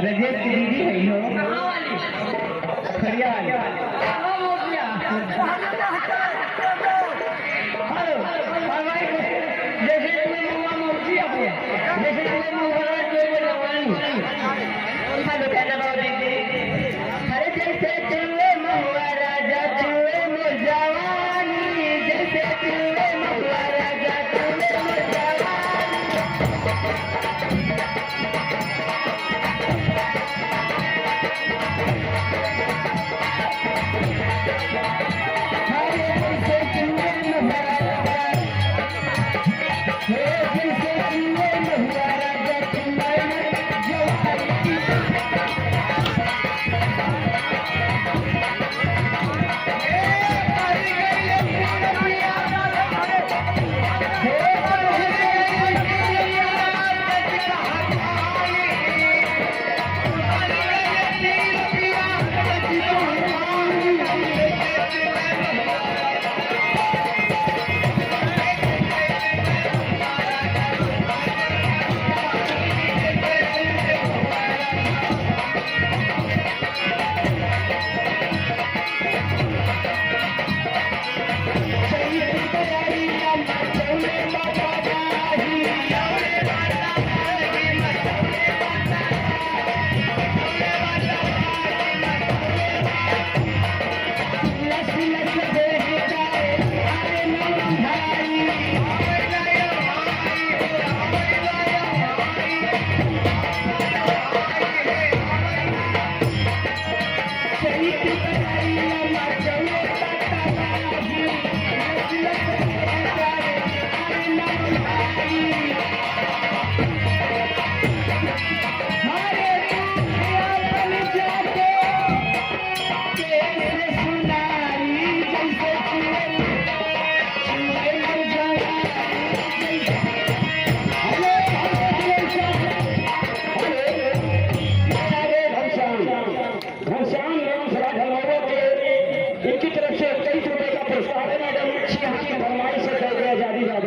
रजत की दीदी है हो कहाँ वाली? खड़िया वाली। कहाँ हो गया? हेलो और भाई जैसे तुम्हें मुआ मोची आते जैसे तुम्हें मुआ जो जवानी हेलो क्या जवाब दीदी अरे जैसे तुम्हें मुआ राजा तुम्हें मुआ जवानी जैसे तुम्हें मुआ राजा तुम्हें मुआ जवानी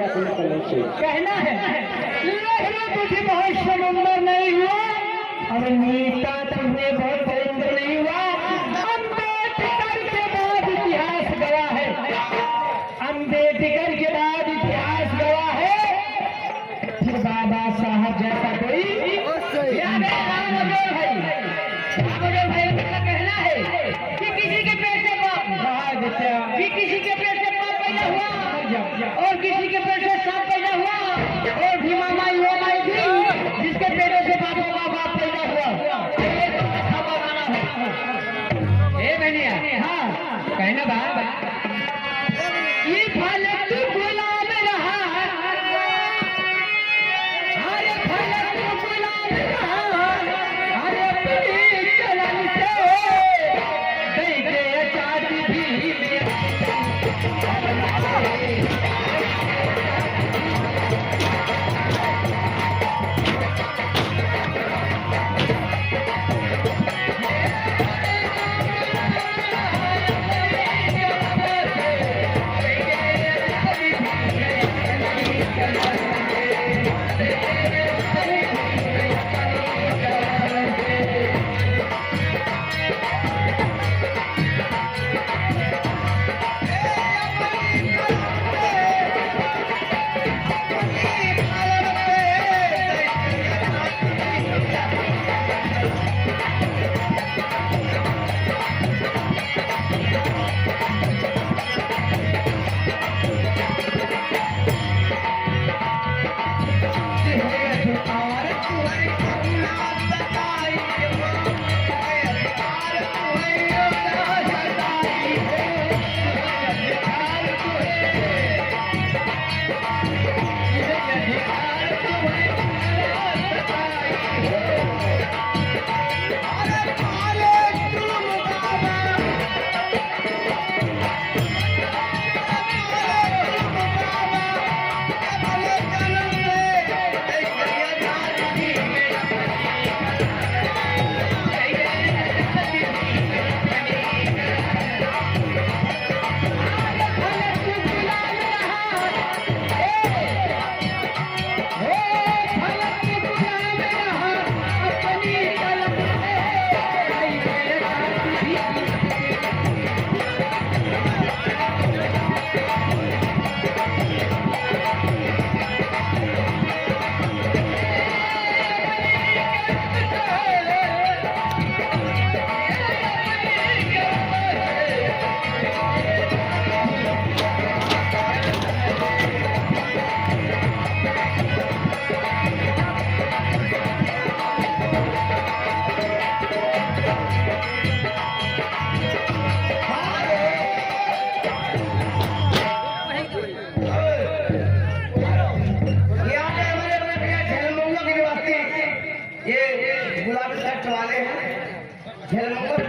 कहना है तुझे बहुत समुंदर नहीं हुआ और मीठा तुमने बहुत समुंदर नहीं हुआ अम्बेडकर के बाद इतिहास गवा है अम्बेडकर के बाद इतिहास गवा है फिर बाबा साहब जैसा कोई कहना है कि किसी के पेट से बाप किसी के पेट से बाप पैदा हुआ और किसी के पेट से सांप पैदा हुआ और भीमा माई वो माई थी जिसके पेटों से बाबा का बाप पैदा हुआ ए बनिया हाँ कहना बात ये फलक तू गुलाब रहा अरे फलक तू गुलाब रहा अरे पीर चलन से दई गए चाँदी भी झेलमंगा